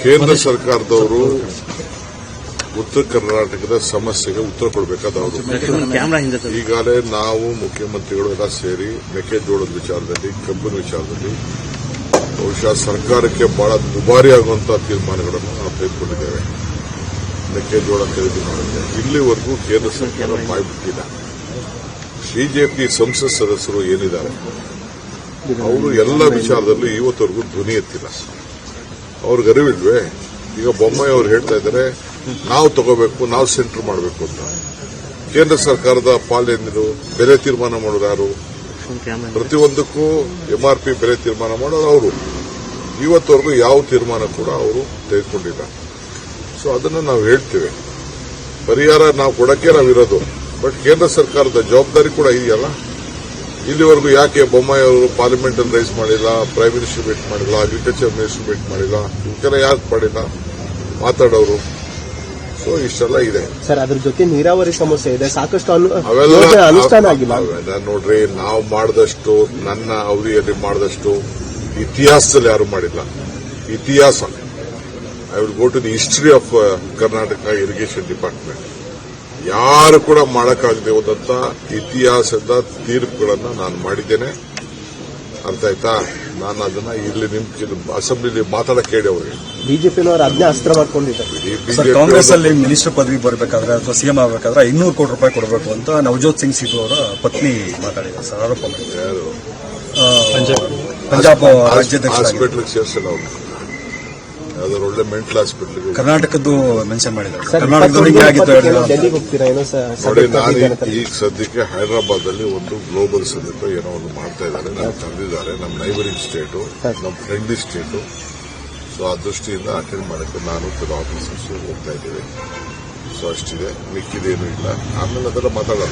ಕೇಂದ್ರ ಸರ್ಕಾರದವರು ಉತ್ತರ ಕರ್ನಾಟಕದ ಸಮಸ್ಯೆಗೆ ಉತ್ತರ ಕೊಡಬೇಕಾದವರು. ಈಗಾಗಲೇ ನಾವು ಮುಖ್ಯಮಂತ್ರಿಗಳು ಎಲ್ಲ ಸೇರಿ ಮೆಕ್ಕೆಜೋಳದ ವಿಚಾರದಲ್ಲಿ, ಕಬ್ಬಿನ ವಿಚಾರದಲ್ಲಿ ಬಹುಶಃ ಸರ್ಕಾರಕ್ಕೆ ಬಹಳ ದುಬಾರಿಯಾಗುವಂತಹ ತೀರ್ಮಾನಗಳನ್ನು ನಾವು ತೆಗೆದುಕೊಂಡಿದ್ದೇವೆ. ಮೆಕ್ಕೆಜೋಳ ಖರೀದಿ ಮಾಡುತ್ತೆ ಇಲ್ಲಿವರೆಗೂ ಕೇಂದ್ರ ಸರ್ಕಾರ ಬಾಯ್ಬಿಟ್ಟಿಲ್ಲ. ಬಿಜೆಪಿ ಸಂಸತ್ ಸದಸ್ಯರು ಏನಿದ್ದಾರೆ ಅವರು ಎಲ್ಲ ವಿಚಾರದಲ್ಲೂ ಇವತ್ತವರೆಗೂ ಧ್ವನಿ ಎತ್ತಿಲ್ಲ. ಅವ್ರಿಗೆ ಅರಿವಿಲ್ವೇ? ಈಗ ಬೊಮ್ಮಾಯಿ ಅವರು ಹೇಳ್ತಾ ಇದ್ದಾರೆ ನಾವು ತಗೋಬೇಕು, ನಾವು ಸೆಂಟರ್ ಮಾಡಬೇಕು ಅಂತ. ಕೇಂದ್ರ ಸರ್ಕಾರದ ಪಾಲೇನಿದು? ಬೆಲೆ ತೀರ್ಮಾನ ಮಾಡೋರು ಯಾರು? ಪ್ರತಿಯೊಂದಕ್ಕೂ MRP ಬೆಲೆ ತೀರ್ಮಾನ ಮಾಡೋರು ಅವರು. ಇವತ್ತವರೆಗೂ ಯಾವ ತೀರ್ಮಾನ ಕೂಡ ಅವರು ತೆಗೆದುಕೊಂಡಿಲ್ಲ. ಸೊ ಅದನ್ನು ನಾವು ಹೇಳ್ತೇವೆ, ಪರಿಹಾರ ನಾವು ಕೊಡಕ್ಕೆ ನಾವಿರೋದು. ಬಟ್ ಕೇಂದ್ರ ಸರ್ಕಾರದ ಜವಾಬ್ದಾರಿ ಕೂಡ ಇದೆಯಲ್ಲ. ಇಲ್ಲಿವರೆಗೂ ಯಾಕೆ ಬೊಮ್ಮಾಯಿ ಅವರು ಪಾರ್ಲಿಮೆಂಟ್ ಅಲ್ಲಿ ರೈಸ್ ಮಾಡಿಲ್ಲ, ಪ್ರೈಮ್ ಮಿನಿಸ್ಟರ್ ಭೇಟಿ ಮಾಡಿಲ್ಲ, ಅಗ್ರಿಕಲ್ಚರ್ ಮಿನಿಸ್ಟರ್ ಭೇಟಿ ಮಾಡಿಲ್ಲ, ಇವಕ್ಕೆಲ್ಲ ಯಾಕೆ ಮಾಡಿಲ್ಲ ಮಾತಾಡೋರು? ಸೊ ಇಷ್ಟೆಲ್ಲ ಇದೆ ಸರ್. ಅದ್ರ ಜೊತೆ ನೀರಾವರಿ ಸಮಸ್ಯೆ ಇದೆ, ಸಾಕಷ್ಟು ಅನುಷ್ಠಾನ ಆಗಿಲ್ಲ. ನೋಡ್ರಿ, ನಾವು ಮಾಡಿದಷ್ಟು, ನನ್ನ ಅವಧಿಯಲ್ಲಿ ಮಾಡಿದಷ್ಟು ಇತಿಹಾಸದಲ್ಲಿ ಯಾರು ಮಾಡಿಲ್ಲ. ಇತಿಹಾಸ I will go to the history of Karnataka irrigation department. ಯಾರು ಕೂಡ ಮಾಡಕ್ಕಾಗದೆ ಹೋದಂತ ಇತಿಹಾಸದ ತೀರ್ಪುಗಳನ್ನು ನಾನು ಮಾಡಿದ್ದೇನೆ. ಅರ್ಥ ಆಯ್ತಾ? ನಾನು ಅದನ್ನ ಇಲ್ಲಿ ನಿಮ್ ಅಸೆಂಬ್ಲಿಲಿ ಮಾತಾಡಕ್ಕೆ ಹೇಳಿ ಅವರಿಗೆ. ಬಿಜೆಪಿನವರು ಅದನ್ನೇ ಅಸ್ತ್ರ ಮಾಡ್ಕೊಂಡಿದ್ದಾರೆ. ಕಾಂಗ್ರೆಸ್ ಅಲ್ಲಿ ಮಿನಿಸ್ಟರ್ ಪದವಿ ಬರಬೇಕಾದ್ರೆ ಅಥವಾ ಸಿಎಂ ಆಗಬೇಕಾದ್ರೆ 500 ಕೋಟಿ ರೂಪಾಯಿ ಕೊಡಬೇಕು ಅಂತ ನವಜೋತ್ ಸಿಂಗ್ ಸಿಧು ಅವರ ಪತ್ನಿ ಮಾತಾಡಿದ್ದಾರೆ ಸರ್, ಆರೋಪ ಮಾಡಿದ್ದಾರೆ. ಪಂಜಾಬ್ ರಾಜ್ಯಾಧ್ಯಕ್ಷ ಹಾಸ್ಪಿಟಲ್ ಸೇರಿಸಿಲ್ಲ ಅವರು, ಯಾವ್ದಾದ್ರು ಒಳ್ಳೆ ಮೆಂಟಲ್ ಹಾಸ್ಪಿಟಲ್ ಕರ್ನಾಟಕದ್ದು ಮೆನ್ಷನ್ ಮಾಡಿದ್ದಾರೆ. ಕರ್ನಾಟಕದವರಿಗೆ ಆಗಿತ್ತು. ನೋಡಿ, ನಾನು ಈಗ ಸದ್ಯಕ್ಕೆ ಹೈದರಾಬಾದ್ ಅಲ್ಲಿ ಒಂದು ಗ್ಲೋಬಲ್ ಸಮಿಟ್ ಏನೋ ಒಂದು ಮಾಡ್ತಾ ಇದ್ದಾರೆ, ನಾನು ಕರೆದಿದ್ದಾರೆ. ನಮ್ಮ ನೈಬರಿಂಗ್ ಸ್ಟೇಟು, ನಮ್ಮ ಫ್ರೆಂಡ್ಲಿ ಸ್ಟೇಟು. ಸೊ ಆ ದೃಷ್ಟಿಯಿಂದ ಅಟೆಂಡ್ ಮಾಡಕ್ಕೆ ನಾನು ಕೆಲವು ಆಫೀಸರ್ಸ್ ಹೋಗ್ತಾ ಇದ್ದೇವೆ. ಸೊ ಅಷ್ಟಿದೆ, ಮಿಕ್ಕಿದೇನು ಇಲ್ಲ. ಆಮೇಲೆ ಅದೆಲ್ಲ ಮಾತಾಡೋಣ.